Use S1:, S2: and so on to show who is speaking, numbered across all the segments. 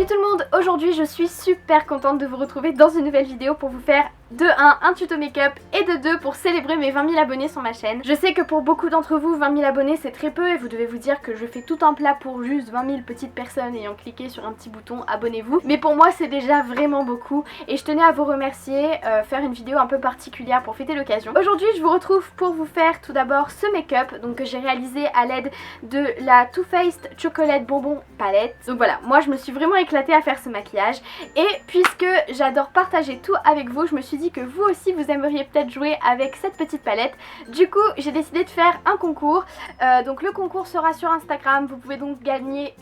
S1: tout le monde, aujourd'hui je suis super contente de vous retrouver dans une nouvelle vidéo pour vous faire de 1 un tuto make-up et de 2 pour célébrer mes 20 000 abonnés sur ma chaîne. Je sais que pour beaucoup d'entre vous 20 000 abonnés c'est très peu et vous devez vous dire que je fais tout un plat pour juste 20 000 petites personnes ayant cliqué sur un petit bouton abonnez-vous, mais pour moi c'est déjà vraiment beaucoup et je tenais à vous remercier, faire une vidéo un peu particulière pour fêter l'occasion. Aujourd'hui je vous retrouve pour vous faire tout d'abord ce make-up donc que j'ai réalisé à l'aide de la Too Faced Chocolate Bonbon Palette. Donc voilà, moi je me suis vraiment éclatée à faire ce maquillage et puisque j'adore partager tout avec vous, je me suis dit que vous aussi vous aimeriez peut-être jouer avec cette petite palette. Du coup j'ai décidé de faire un concours, donc le concours sera sur Instagram, vous pouvez donc gagner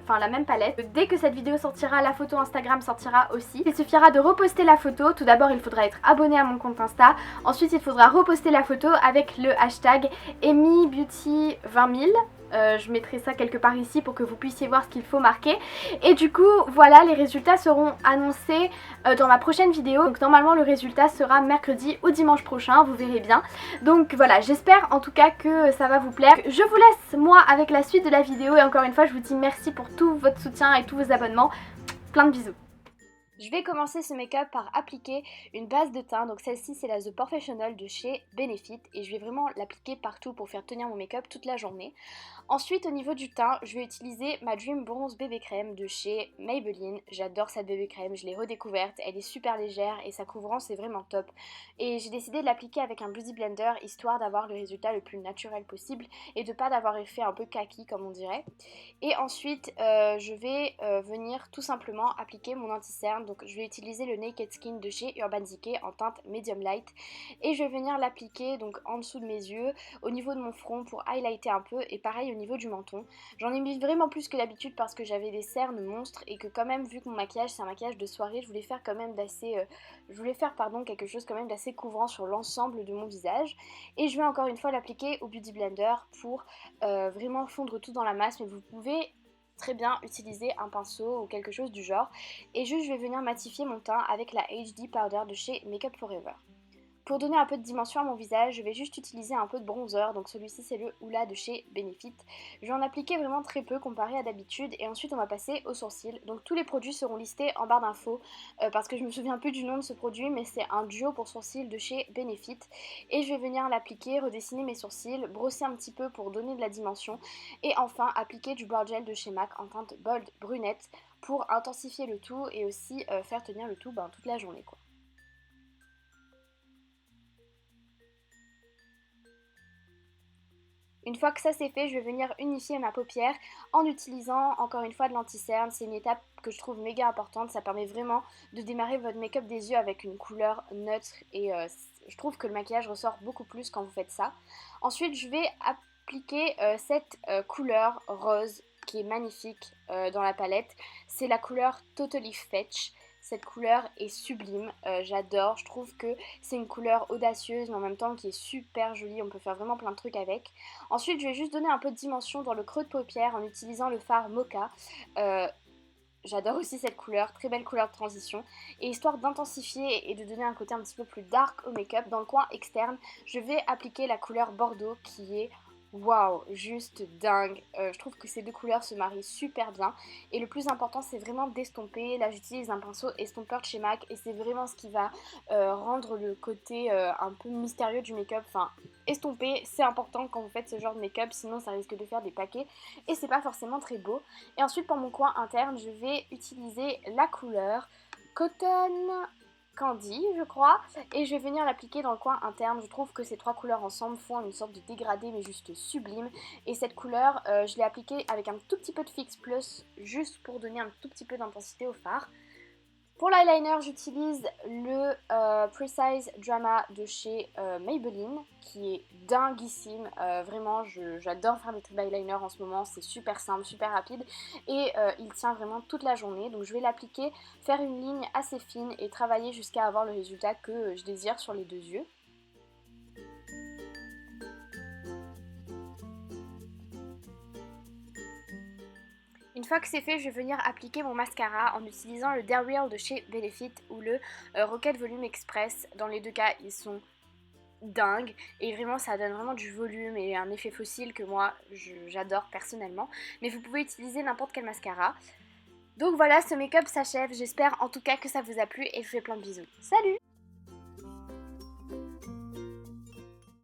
S1: la même palette. Dès que cette vidéo sortira, la photo Instagram sortira aussi. Il suffira de reposter la photo, tout d'abord il faudra être abonné à mon compte Insta, ensuite il faudra reposter la photo avec le hashtag EmiBeauty20000. Je mettrai ça quelque part ici pour que vous puissiez voir ce qu'il faut marquer. Et du coup voilà, les résultats seront annoncés dans ma prochaine vidéo. Donc normalement le résultat sera mercredi ou dimanche prochain, vous verrez bien. Donc voilà, j'espère en tout cas que ça va vous plaire. Je vous laisse moi avec la suite de la vidéo et encore une fois je vous dis merci pour tout votre soutien et tous vos abonnements. Plein de bisous. Je vais commencer ce make-up par appliquer une base de teint, donc celle-ci c'est la The Professional de chez Benefit et je vais vraiment l'appliquer partout pour faire tenir mon make-up toute la journée. Ensuite au niveau du teint, je vais utiliser ma Dream Bronze Bébé Crème de chez Maybelline. J'adore cette bébé crème, je l'ai redécouverte, elle est super légère et sa couvrance est vraiment top. Et j'ai décidé de l'appliquer avec un Beauty Blender histoire d'avoir le résultat le plus naturel possible et de pas d'avoir effet un peu kaki comme on dirait. Et ensuite je vais venir tout simplement appliquer mon anti-cerne. Donc je vais utiliser le Naked Skin de chez Urban Decay en teinte Medium Light et je vais venir l'appliquer donc en dessous de mes yeux, au niveau de mon front pour highlighter un peu et pareil au niveau du menton. J'en ai mis vraiment plus que d'habitude parce que j'avais des cernes monstres et que quand même vu que mon maquillage c'est un maquillage de soirée, je voulais faire quand même quelque chose quand même d'assez couvrant sur l'ensemble de mon visage. Et je vais encore une fois l'appliquer au Beauty Blender pour vraiment fondre tout dans la masse, mais vous pouvez très bien utiliser un pinceau ou quelque chose du genre. Et juste je vais venir matifier mon teint avec la HD Powder de chez Makeup Forever. Pour donner un peu de dimension à mon visage, je vais juste utiliser un peu de bronzer, donc celui-ci c'est le Hoola de chez Benefit. Je vais en appliquer vraiment très peu comparé à d'habitude et ensuite on va passer aux sourcils. Donc tous les produits seront listés en barre d'infos parce que je me souviens plus du nom de ce produit, mais c'est un duo pour sourcils de chez Benefit. Et je vais venir l'appliquer, redessiner mes sourcils, brosser un petit peu pour donner de la dimension et enfin appliquer du brow gel de chez MAC en teinte bold brunette pour intensifier le tout et aussi faire tenir le tout toute la journée quoi. Une fois que ça c'est fait, je vais venir unifier ma paupière en utilisant encore une fois de l'anti-cerne. C'est une étape que je trouve méga importante, ça permet vraiment de démarrer votre make-up des yeux avec une couleur neutre et je trouve que le maquillage ressort beaucoup plus quand vous faites ça. Ensuite je vais appliquer cette couleur rose qui est magnifique dans la palette. C'est la couleur Totally Fetch. Cette couleur est sublime, j'adore, je trouve que c'est une couleur audacieuse mais en même temps qui est super jolie, on peut faire vraiment plein de trucs avec. Ensuite je vais juste donner un peu de dimension dans le creux de paupière en utilisant le fard Mocha. J'adore aussi cette couleur, très belle couleur de transition. Et histoire d'intensifier et de donner un côté un petit peu plus dark au make-up, dans le coin externe, je vais appliquer la couleur Bordeaux qui est waouh, juste dingue. Je trouve que ces deux couleurs se marient super bien. Et le plus important c'est vraiment d'estomper. Là j'utilise un pinceau estompeur de chez MAC et c'est vraiment ce qui va rendre le côté un peu mystérieux du make-up. Enfin, estomper c'est important quand vous faites ce genre de make-up, sinon ça risque de faire des paquets et c'est pas forcément très beau. Et ensuite pour mon coin interne je vais utiliser la couleur Cotton Candy je crois et je vais venir l'appliquer dans le coin interne. Je trouve que ces trois couleurs ensemble font une sorte de dégradé mais juste sublime. Et cette couleur je l'ai appliquée avec un tout petit peu de Fix Plus juste pour donner un tout petit peu d'intensité au fard. Pour l'eyeliner, j'utilise le Precise Drama de chez Maybelline qui est dinguissime. Vraiment, j'adore faire des tubes eyeliner en ce moment. C'est super simple, super rapide et il tient vraiment toute la journée. Donc je vais l'appliquer, faire une ligne assez fine et travailler jusqu'à avoir le résultat que je désire sur les deux yeux. Une fois que c'est fait, je vais venir appliquer mon mascara en utilisant le Dare Real de chez Benefit ou le Rocket Volume Express. Dans les deux cas, ils sont dingues et vraiment ça donne vraiment du volume et un effet fossile que moi j'adore personnellement. Mais vous pouvez utiliser n'importe quel mascara. Donc voilà, ce make-up s'achève, j'espère en tout cas que ça vous a plu et je vous fais plein de bisous. Salut!